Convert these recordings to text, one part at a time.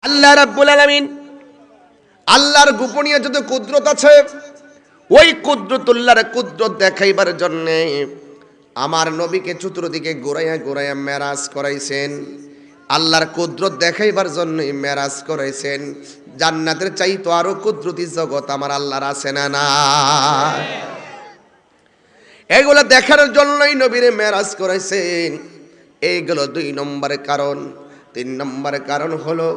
আল্লাহ রাব্বুল আলামিন আল্লাহর গোপনীয় যত কুদরত আছে ওই কুদরতুল্লাহর কুদরত দেখাইবার জন্য আমার নবীকে চতুর্দিকে ঘুরাইয়া ঘুরাইয়া মেরাজ করাইছেন। আল্লাহর কুদরত দেখাইবার জন্যই মেরাজ করাইছেন। জান্নাতের চাইতো আরো কুদরতি জগৎ আমার আল্লাহর আছে না না? এগুলো দেখার জন্যই নবীরে মেরাজ করাইছেন। এইগুলো 2 নম্বর কারণ। 3 নম্বর কারণ হলো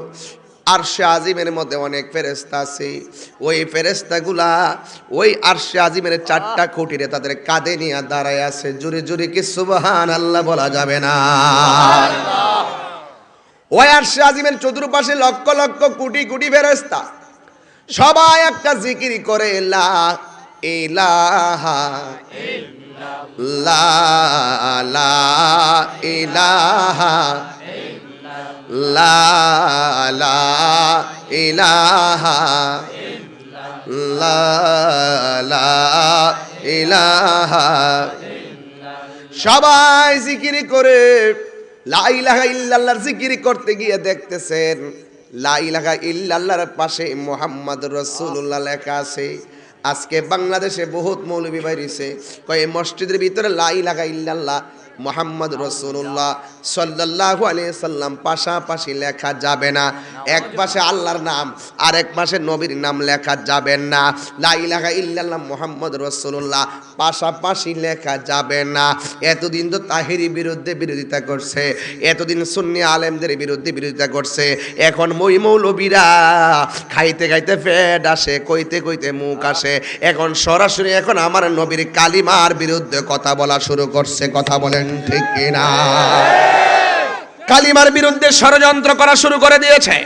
আরশে আজিমের মধ্যে অনেক ফেরেশতা আছে। ওই ফেরেশতাগুলা ওই আরশে আজিমের 4টা খুঁটিরে তাদের কাঁধে নিয়ে দাঁড়ায় আছে। জোরে জোরে কি সুবহানাল্লাহ বলা যাবে না? ওই আরশে আজিমের চতুর্পাশে লক্ষ লক্ষ কোটি কোটি ফেরেশতা সবাই একটা জিকির করে লা ইলাহা লা লা ইলাহা লা লা ইলাহা লা লা ইলাহা। সবাই জিকির করে লা ইলাহা ইল্লাল্লাহর জিকির করতে গিয়ে দেখতেছেন লা ইলাহা ইল্লাল্লাহর পাশে মুহাম্মাদুর রাসূলুল্লাহ লেখা আছে। আজকে বাংলাদেশে বহুত মৌলবী বাইরেছে কয় মসজিদের ভিতরে লা ইলাহা ইল্লাল্লাহ মুহাম্মদ রাসূলুল্লাহ সাল্লাল্লাহু আলাইহি সাল্লাম পাশাপাশি লেখা যাবে না। এক পাশে আল্লাহর নাম আর এক পাশে নবীর নাম লেখা যাবে না। লা ইলাহা ইল্লাল্লাহ মুহাম্মদ রাসূলুল্লাহ পাশাপাশি লেখা যাবে না। এতদিন তো তাহিরি বিরুদ্ধে বিরোধিতা করছে, এতদিন সুন্নি আলেমদের বিরুদ্ধে বিরোধিতা করছে। এখন মই মৌলবীরা খাইতে খাইতে পেট আসে, কইতে কইতে মুখ আসে। এখন সরাসরি এখন আমার নবীর কালিমার বিরুদ্ধে কথা বলা শুরু করছে। কথা বলেন ঠিক কিনা? কালিমার বিরুদ্ধে ষড়যন্ত্র করা শুরু করে দিয়েছে।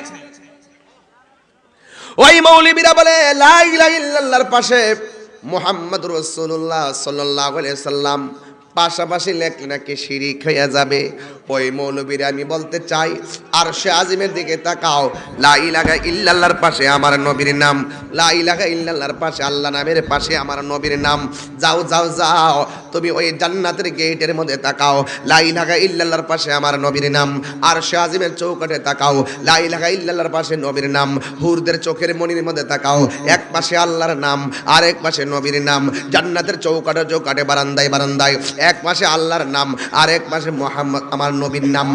ওই মৌলবীরা বলে লা ইলাহা ইল্লাল্লাহর পাশে মুহাম্মদুর রাসূলুল্লাহ সাল্লাল্লাহু আলাইহি সাল্লাম পাশাপাশি লেখলে নাকি শিরিক হয়ে যাবে। ওই মৌলবীরা আমি বলতে চাই আরশে আজিমের দিকে তাকাও। লা ইলাহা ইল্লাল্লাহর পাশে আমার নবীর নাম, লা ইলাহা ইল্লাল্লাহর পাশে আল্লাহ নামের পাশে আমার নবীর নাম। যাও যাও যাও তুমি ওই জান্নাতের গেটের মধ্যে তাকাও। লা ইলাহা ইল্লাল্লাহর পাশে আমার নবীর নাম। আরশে আজিমের চৌকাঠে তাকাও, লা ইলাহা ইল্লাল্লাহর পাশে নবীর নাম। হুরদের চোখের মনির মধ্যে তাকাও, এক পাশে আল্লাহর নাম আর এক পাশে নবীর নাম। জান্নাতের চৌকাঠে চৌকাঠে বারান্দায় বারান্দায় এক পাশে আল্লাহর নাম আর এক পাশে মুহাম্মদ আমার নবীর নাম।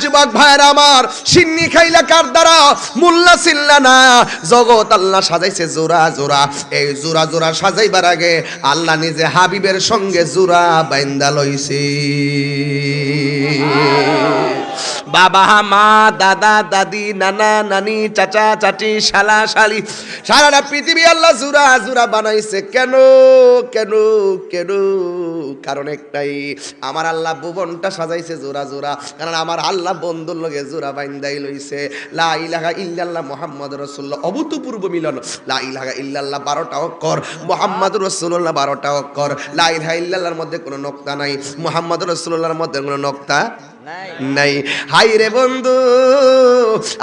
যুবক ভাইরা আমার, সিন্নি খাইলা কার দ্বারা? মুল্লা সিল্লা না। জগৎ আল্লাহ সাজাইছে জোড়া জোড়া। এই জোড়া জোড়া সাজাইবার আগে আল্লাহ নিজে হাবিবের সঙ্গে জোড়া বাইন্দা লইছে। বাবা মা দাদা দাদি নানা নানি চাচা চাচি শালা শালি সারা পৃথিবী আল্লাহ জোড়া জোড়া বানাইছে। কেন কেন কেন? কারণ একটাই, আমার আল্লাহ ভুবনটা সাজাইছে জোড়া জোড়া। কারণ আমার আল্লাহ বন্ধুর লগে জোড়া বাইন্দাই লইছে। লা ইলাহা ইল্লাল্লাহ মুহাম্মাদুর রাসূলুল্লাহ অভূতপূর্ব মিলন। লা ইলাহা ইল্লাল্লাহ 12টা অক্ষর, মুহাম্মাদুর রাসূলুল্লাহ 12টা অক্ষর। লা ইলাহা ইল্লাল্লাহর মধ্যে কোনো নক্তা নাই, মুহাম্মাদুর রাসূলুল্লাহর মধ্যে কোনো নক্তা নাই। হাই রে বন্ধু,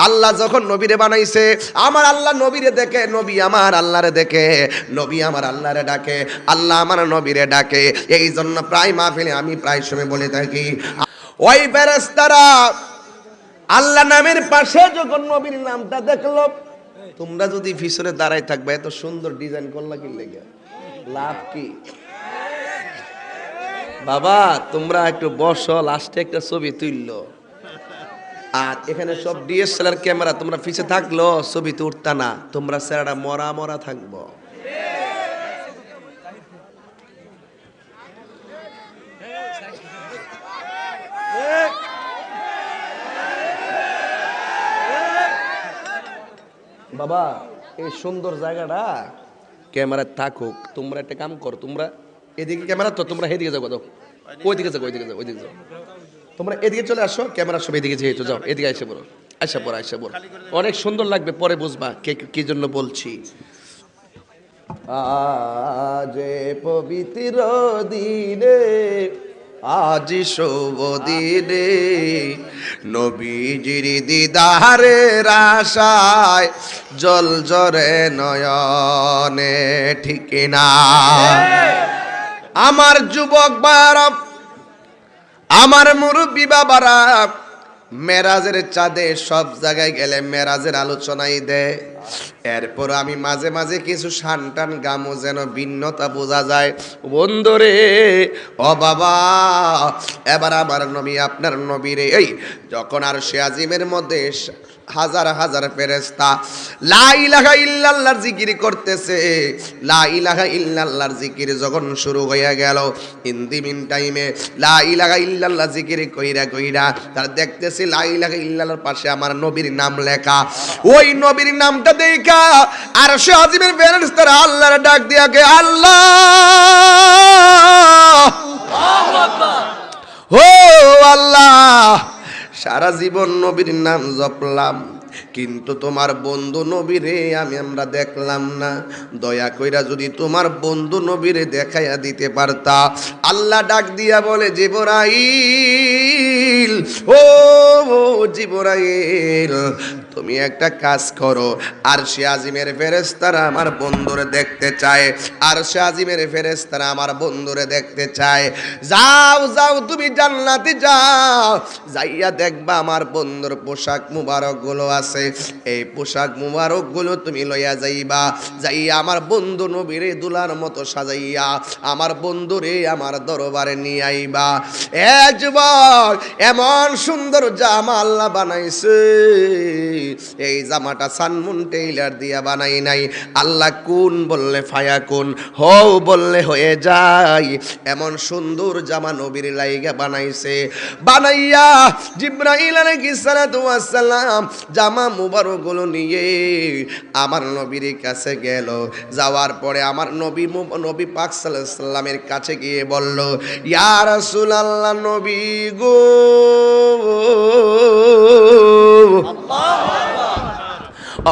আল্লাহ যখন নবীরে বানাইছে, আমার আল্লাহ নবীরে দেখে, নবী আমার আল্লাহরে দেখে, নবী আমার আল্লাহরে ডাকে, আল্লাহ আমার নবীরে ডাকে। এই জন্য প্রায় মাহফিলে আমি প্রায় সময় বলে থাকি, ওই ফেরেশতারা আল্লাহ নামের পাশে যখন নবীর নামটা দেখলো, তোমরা যদি পিছনে দাঁড়াই থাকবে, এত সুন্দর ডিজাইন করলা কি লেগে লাভ কি? বাবা তোমরা একটু বসো, লাস্টে একটা ছবি তুললো। আর এখানে সব ডিএসএলআর ক্যামেরা, তোমরা পিছে থাকলো ছবি তো উঠতা না, তোমরা চেহারা মরা মরা থাকবো। বাবা এই সুন্দর জায়গাটা ক্যামেরা থাকুক, তোমরা একটা কাম করো, তোমরা এদিকে ক্যামেরা তো তোমরা এদিকে যাও, ওইদিকে যাও, ওইদিকে যাও, ওইদিকে যাও। তোমরা এদিকে চলে আসো, ক্যামেরা সব এদিকে যেহেতু যাও, এদিকে এসে পড়ো, আইসা পড়ো, আইসা পড়ো। অনেক সুন্দর লাগবে, পরে বুঝবা কি জন্য বলছি। আজ পবিত্র দিনে, আজ শুভ দিনে, নবীজির দিদারের আশায় জল জরে নয়নে, ঠিক না? আমার যুবক বারা, আমার মুরব্বী বাবারা, মেরাজের চাঁদে সব জায়গায় গেলে মেরাজের আলোচনাই দেয়। এরপর আমি মাঝে মাঝে কিছু শানটান গামো যেন ভিন্নতা বোঝা যায়। বন্ধুরে ও বাবা, এবার আমার নবী আপনার নবীরে এই যখন আর সে আজিমের মধ্যে হাজার হাজার ফেরেশতা লা ইলাহা ইল্লাল্লাহর জিকির করতেছে। লা ইলাহা ইল্লাল্লাহর জিকির যখন শুরু হয়ে গেল, ইন দি মিন টাইমে লা ইলাহা ইল্লাল্লাহ জিকির কইরা কইরা তার দেখতেছি লা ইলাহা ইল্লাল্লাহর পাশে আমার নবীর নাম লেখা। ওই নবীর নামটা দেখা আর সে আজিমের ফেরেশতারা আল্লাহর ডাক দিয়া কে আল্লাহ, আল্লাহু আকবার, ও আল্লাহ, সারা জীবন নবীর নাম জপলাম, কিন্তু তোমার বন্ধু নবীরে আমরা দেখলাম না। দয়া কইরা যদি তোমার বন্ধু নবীরে দেখাইয়া দিতে পারতা। আল্লাহ ডাক দিয়া বলে জিবরাইল, ও জিবরাইল, তুমি একটা কাজ করো, আরশে আজিমের ফেরেশতারা আমার বন্ধুরে দেখতে চায়, আরশে আজিমের ফেরেশতারা আমার বন্ধুরে দেখতে চায়। যাও যাও, তুমি জান্নাতে যাও, যাইয়া দেখবা আমার বন্ধুর পোশাক মুবারক গুলো আছে, এই পোশাক মুবারক গুলো তুমি লইয়া যাইবা, যাইয়া আমার বন্ধু নবীরে দুলার মতো সাজাইয়া আমার বন্ধুরে আমার দরবারে নিয়ে আইবা। এ যুবক, এমন সুন্দর জামা আল্লাহ বানাইছে, এই জামাটা সানমুন টেইলার দিয়া বানাই নাই। আল্লাহ কুন বললে ফায়াকুন, হও বললে হয়ে যায়, এমন সুন্দর জামা নবীর লাইগা বানাইছে। বানাইয়া জিবরাইল আলাইহিস সালাতু ওয়াস সালাম জামা মুবারক গুলো নিয়ে আমার নবীর কাছে গেল। যাওয়ার পরে আমার নবী পাক সাল্লাল্লাহু আলাইহি সাল্লামের কাছে গিয়ে বলল, ইয়া রাসূলুল্লাহ, নবী গো,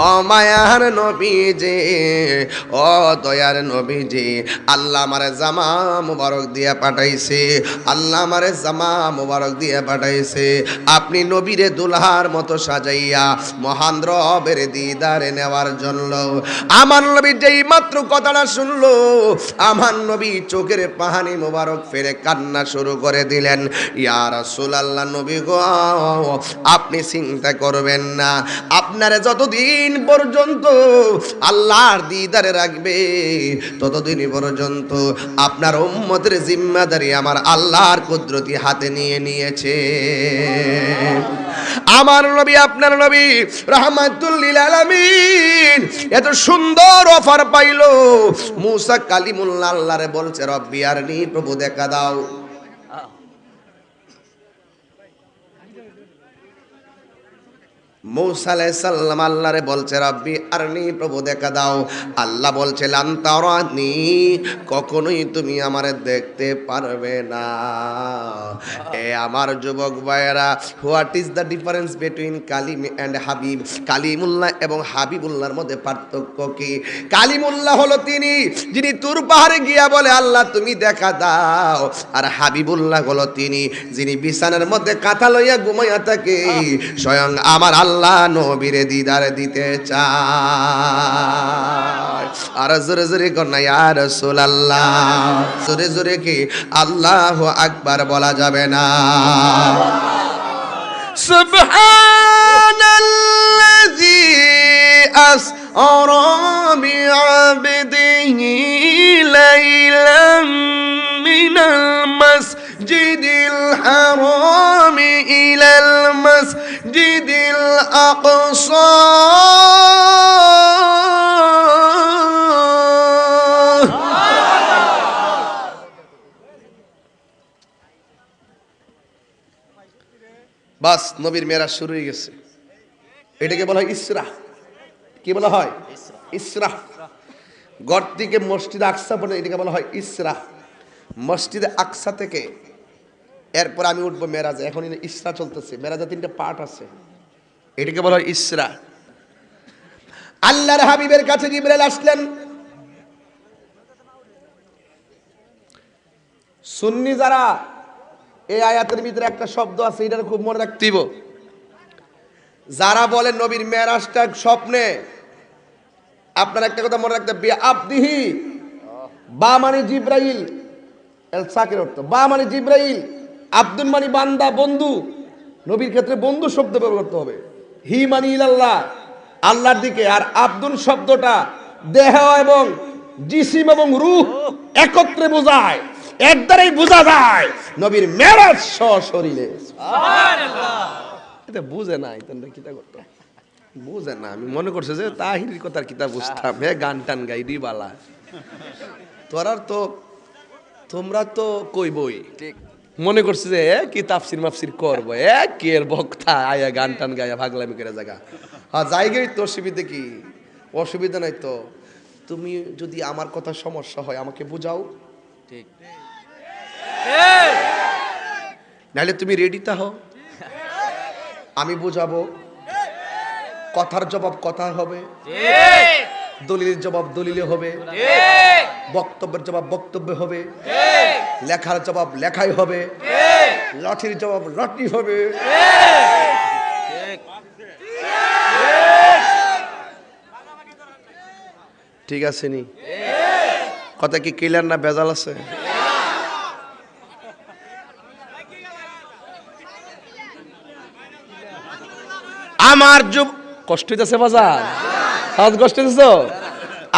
ও মায়ার নবীজি, ও দয়ার নবীজি, আল্লাহ আমারে জামা মুবারক দিয়া পাঠাইছে, আল্লাহ আমারে জামা মুবারক দিয়া পাঠাইছে আপনি নবীরে দুলহার মতো সাজাইয়া মহান রবের দিদারে নেওয়ার জন্য। আমার নবী যেই মাত্র কথাটা শুনলো, আমার নবী চোখের পাহানি মুবারক ফেলে কান্না শুরু করে দিলেন। ইয়া রাসূলুল্লাহ, নবী গো, আপনি চিন্তা করবেন না, আপনারে যতদিন পর্যন্ত আল্লাহর দিদারে রাখবে ততদিন পর্যন্ত আপনার উম্মতের জিম্মাদারি আমার আল্লাহর কুদরতি হাতে নিয়ে নিয়েছে। আমার নবী, আপনার নবী রাহমাতুল লিল আলামিন এত সুন্দর অফার পাইলো। মুসা কালিমুল্লাহ আল্লাহরে বলছে, রব্বি আরনি, প্রভু দেখা দাও। মূসা আলাইহিস সালাম আল্লাহরে বলছে, রব্বি আরনি, প্রভু দেখা দাও। আল্লাহ বলছে, লান তারানি, কখনোই তুমি আমারে দেখতে পারবে না। এ আমার যুবক ভাইয়েরা, what is the difference between Kalim and Habib? Kalimullah এবং হাবিবুল্লাহর মধ্যে পার্থক্য কি? কালিমুল্লাহ হলো তিনি যিনি তুর পাহাড়ে গিয়া বলে, আল্লাহ তুমি দেখা দাও। আর হাবিবুল্লাহ হলো তিনি যিনি বিছানার মধ্যে কাঁথা লইয়া ঘুমাইয়া থাকে, স্বয়ং আমার আল্লাহ নবীরে দিদার দিতে চায়। আর জোরে জোরে কন্যা ইয়া রাসূলুল্লাহ, জোরে জোরে কি আল্লাহু আকবার বলা যাবে না? সুবহানাল্লাযী আসরা বিআবদিহি লাইলাম মিনাল মাসজিদিল হারামি ইলাল মাসজিদিল আকসা। বাস, নবীর মেরাজ শুরু হয়ে গেছে। এটাকে বলা হয় ইসরা। কি বলা হয়? ইসরা। ঘর থেকে মসজিদে আকসা পর্যন্ত এটাকে বলা হয় ইসরা। মসজিদে আকসা থেকে এরপর আমি উঠবো মেরাজে। এখন ইসরা চলতেছে, মেরাজে 3টা পার্ট আছে, এটাকে বলা হয় ইসরা। আল্লাহর হাবিবের কাছে জিবরাইল আসলেন। সুন্নি যারা, এই আয়াতের ভিতরে একটা শব্দ আছে, এটা খুব মনে রাখতে হবে। যারা বলেন নবীর মেরাজটা স্বপ্নে, আপনার একটা কথা মনে রাখতে হবে, আব্দিহি, বা মানে জিবরাইল, এল সাকির অর্থ, বা মানে জিবরাইল, আব্দুল মানে বান্দা, বন্ধু, নবীর ক্ষেত্রে বন্ধু শব্দ ব্যবহার করতে হবে। হি মানি ইলাল্লাহ, আল্লাহর দিকে। আর আব্দুল শব্দটা দেহ এবং জিসিম এবং রূহ একত্রে বোঝায়, এর দ্বারাই বোঝা যায় নবীর মেরাজ সশরীরে। সুবহানাল্লাহ। এটা বুঝে না, এটা কিতা করতে বুঝে না। আমি মনে করছি যে তাহিরির কথার কিতা বুঝতাম, হে গান টান গাই দিবালা। তোমরা তো কইবই, মনে করছে যে কি তাফসির মাফসির করবো, এর বক্তা আয়া গান টান গায়া ভাগলামি করে জায়গা। হ্যাঁ জায়গায় তো অসুবিধা কি? অসুবিধা নাই তো। তুমি যদি আমার কথা সমস্যা হয় আমাকে বুঝাও, ঠিক, নাহলে তুমি রেডি তা হও, আমি বুঝাবো। কথার জবাব কথা হবে, দলিলের জবাব দলিলে হবে, বক্তব্যের জবাব বক্তব্যে হবে, লেখার জবাব লেখাই হবে, লাঠির জবাব লাঠি হবে। ঠিক আছে নি? কথা কি ক্লিয়ার না ভেজাল আছে? আমার কষ্ট হইতেছে বাজার, কষ্ট হইতেছ?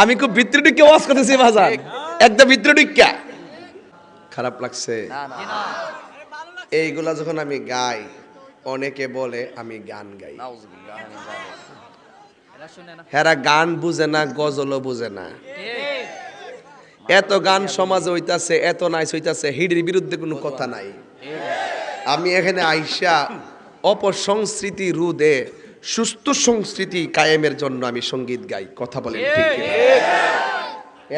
আমি খুব ভিতরে ঢুকে ওয়াজ করতেছি বাজার, একদম ভিতরে ঢুকা খারাপ লাগছে। এইগুলা যখন আমি গাই, অনেকে বলে আমি গান গাই। হেরা গান বুঝে না, গজলও বুঝে না। এত গান সমাজে হইতাছে, এত নাইস হইতাছে, হিডির বিরুদ্ধে কোনো কথা নাই। আমি এখানে আইসা অপসংস্কৃতি রোধে সুস্থ সংস্কৃতি কায়েমের জন্য আমি সঙ্গীত গাই। কথা বলেন ঠিক কি?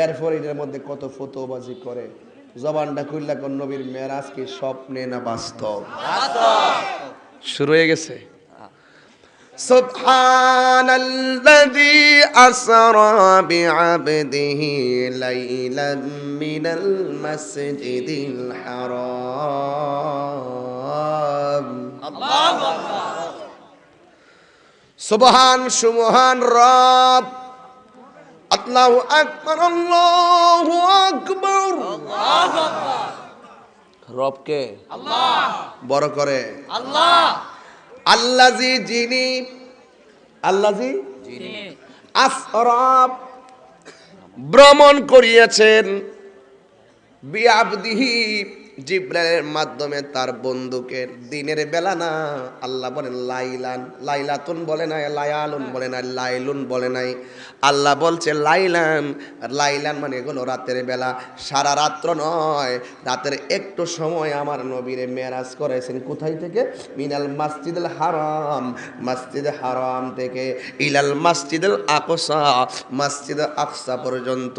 এরপর এর মধ্যে কত ফতোবাজি করে, জবানটা খুললা কোন নবীর মেরাজ কি স্বপ্নে না বাস্তব? শুরু হয়ে গেছে। সুবহানাল্লাযী আসরা বিআবদিহি লাইলাম মিনাল মাসজিদিল হারাম। আল্লাহু আকবার। সুবহান সুবহান রব, আল্লাহু আকবার, আল্লাহু আকবার। আল্লাহু আকবার। রব কে? আল্লাহ। বড় করে আল্লাহ। আল্লাযী যিনি, আল্লাযী যিনি আসরা ভ্রমণ করিয়েছেন, বিআবদিহি জিবরাইলের মাধ্যমে তার বন্ধুকে। দিনের বেলা না, আল্লাহ বলেন লাইলান, লাইলাতুন বলে নাই, লায়ালুন বলে নাই, লাইলুন বলে নাই, আল্লাহ বলছে লাইলান। লাইলান মানে এগুলো রাতের বেলা, সারা রাত্র নয়, রাতের একটু সময় আমার নবীরে মেরাজ করেছেন। কোথায় থেকে? মিনাল মাসজিদুল হারাম, মসজিদ হারাম থেকে ইলাল মসজিদুল আকসা, মসজিদ আকসা পর্যন্ত।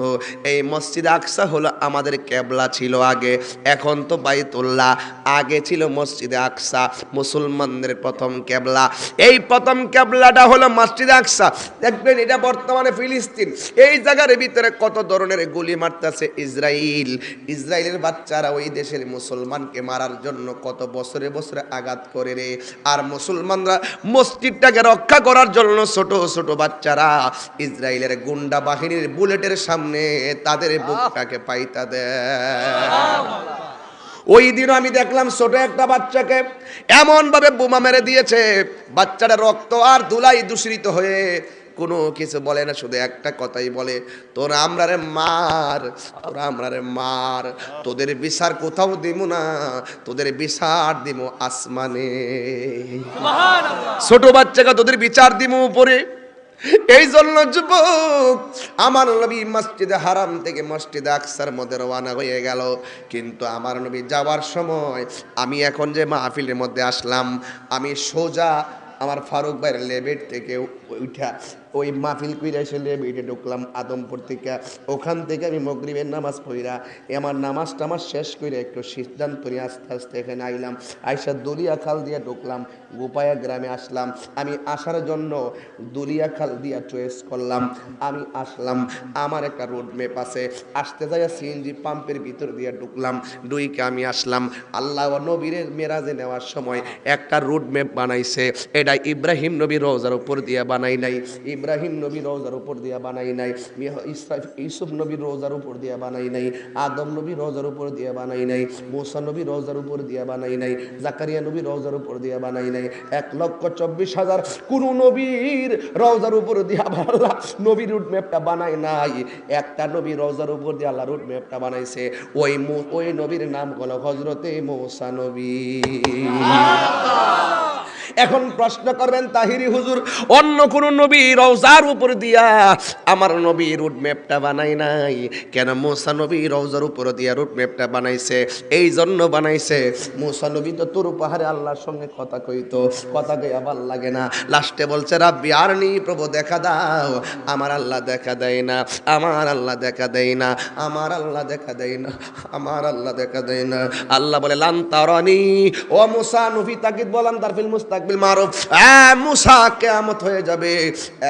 এই মসজিদ আকসা হলো আমাদের কিবলা ছিল আগে, এখন তো বাইতুল্লাহ, আগে ছিল মসজিদে আকসা, মুসলমানদের প্রথম কিবলা। এই প্রথম কিবলাটা হলো মসজিদ আকসা। দেখবেন এটা বর্তমানে ফিলিস্তিন। এই জায়গার ভিতরে কত ধরনের গুলি মারতেছে ইসরাইল। ইসরায়েলের বাচ্চারা ওই দেশের মুসলমানকে মারার জন্য কত বছরে বছরে আঘাত করে রে। আর মুসলমানরা মসজিদটাকে রক্ষা করার জন্য ছোট ছোট বাচ্চারা ইসরায়েলের গুন্ডা বাহিনীর বুলেটের সামনে তাদের বুকটাকে পাইতা দেয়। ওই দিন আমি দেখলাম ছোট একটা বাচ্চাকে এমন ভাবে বোমা মেরে দিয়েছে, বাচ্চাটা রক্ত আর ধুলাই দূষিত হয়ে কোনো কিছু বলে না, শুধু একটা কথাই বলে, তোরা আমরারে মার, তোরা আমরারে মার, তোদের বিচার কোথাও দিব না, তোদের বিচার দিব আসমানে। ছোট বাচ্চাকে তোদের বিচার দিব উপরে। এই জন্য যুবক, আমার নবী মসজিদে হারাম থেকে মসজিদে আকসার মধ্যে রওনা হয়ে গেল, কিন্তু আমার নবী যাওয়ার সময় আমি এখন যে মাহফিলের মধ্যে আসলাম, আমি সোজা আমার ফারুক ভাইয়ের লেবেট থেকে উঠা ওই মাহফিল কইরা এসে লেবেটে ঢুকলাম আদমপুর থেকে। ওখান থেকে আমি মাগরিবের নামাজ পড়া, আমার নামাজ টামাজ শেষ করে একটু সিদ্ধান্ত নিয়ে আস্তে আস্তে এখানে আইলাম। আইসা দলিয়া খাল দিয়ে ঢুকলাম, গোপায়া গ্রামে আসলাম। আমি আসার জন্য দলিয়া খাল দিয়া চয়েস করলাম, আমি আসলাম। আমার একটা রোড ম্যাপ আছে, আসতে যাই সিএনজি পাম্পের ভিতর দিয়ে ঢুকলাম, ডুইকে আমি আসলাম। আল্লাহ নবীর মেরাজে নেওয়ার সময় একটা রোড ম্যাপ বানাইছে, এটা ইব্রাহিম নবী রওজার উপর দিয়ে বানাই নাই, ইব্রাহিম নবী রওজার উপর দিয়া বানাই নাই, ইউসুফ নবী রওজার উপর দিয়া বানাই নাই, আদম নবী রওজার উপর দিয়া বানাই নাই, মুসা নবী রওজার উপর দিয়া বানাই নাই, জাকারিয়া নবী রওজার উপর দিয়া বানাই নাই, নাই, 1,24,000 কোন নবীর রওজার উপর দিয়ে আল্লাহ নবীর রুট ম্যাপটা বানায় নাই। একটা নবীর রওজার উপর দিয়ে আল্লাহ রুট ম্যাপটা বানাইছে, ওই নবীর নাম হলো হযরতে মূসা নবী। এখন প্রশ্ন করবেন তাহিরি হুজুর, অন্য কোন নবী রওজার উপর দিয়া আমার নবী রুট ম্যাপটা বানায় নাই, কেন মূসা নবী রওজার উপর দিয়া রুট ম্যাপটা বানাইছে? এই জন্য বানাইছে, মূসা নবী তো তুর পাহাড়ে আল্লাহর সঙ্গে কথা কইতো, কথা কইয়া ভাল লাগে না, লাস্টে বলছে রাব্বি আরনি, প্রভু দেখা দাও। আমার আল্লাহ দেখা দেয় না, আমার আল্লাহ দেখা দেয় না, আমার আল্লাহ দেখা দেয় না, আমার আল্লাহ দেখা দেয় না। আল্লাহ বলে লান তারানি, ও মূসা নবী তাকিদ বলান তারফিল মুস্তাকবিল মারুফ, মূসা কিয়ামত হয়ে যাবে,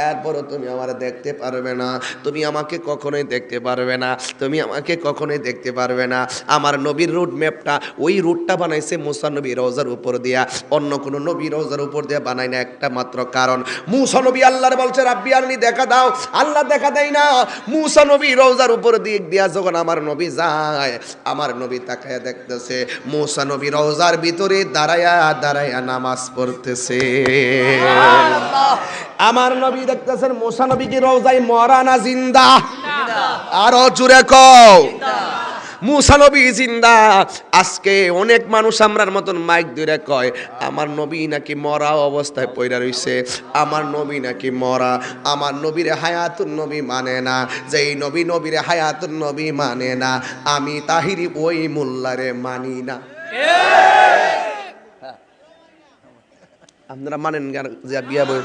এরপরও তুমি আমার দেখতে পারবে না, তুমি আমাকে কখনোই দেখতে পারবে না, তুমি আমাকে কখনোই দেখতে পারবে না। আমার নবীর রুট ম্যাপটা, ওই রুটটা বানাইছে মূসা নবী রওজার উপর দিয়া, অন্য কোন নবী রওজার উপর দিয়া বানায় না, একটা মাত্র কারণ, মূসা নবী আল্লাহর বলছে রাব্বি আরনি দেখা দাও, আল্লাহ দেখা দেয় না। মূসা নবী রওজার উপর দিক দিয়া যখন আমার নবী যায়, আমার নবী তাকায়া দেখতেছে মূসা নবী রওজার ভিতরে দাঁড়ায়া দাঁড়ায়া নামাজ পড়তেছে। আমার নবী দেখতেছেন মূসা নবী কি রওজায় মরা না জিন্দা? আরো জোরে কও, মূসা নবী জিন্দা। আজকে অনেক মানুষ আমরার মতন মাইক ধরে কয় আমার নবী নাকি মরা অবস্থায় পয়রা রইছে, আমার নবী নাকি মরা, আমার নবীর হায়াতুন নবী মানে না, যেই নবী নবীর হায়াতুন নবী মানে না, আমি তাহিরি ওই মোল্লারে মানি না। আপনারা মানেন যে বিয়া বই?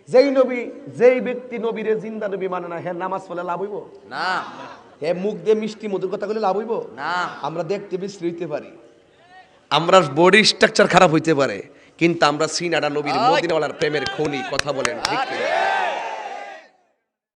যেই নবী, যেই ব্যক্তি নবীরে জিন্দা নবী মানে না, হ্যাঁ নামাজ পড়লে লাভ হইব না, হ্যাঁ মুখ দিয়ে মিষ্টি মধুর কথা বলে লাভ হইব না। আমরা দেখতে বিশ্রী হইতে পারি, আমরা বডি স্ট্রাকচার খারাপ হইতে পারে, কিন্তু আমরা সিনাটা নবীর মদিনাওয়ালার প্রেমের খনি, কথা বলেন ঠিক কিনা?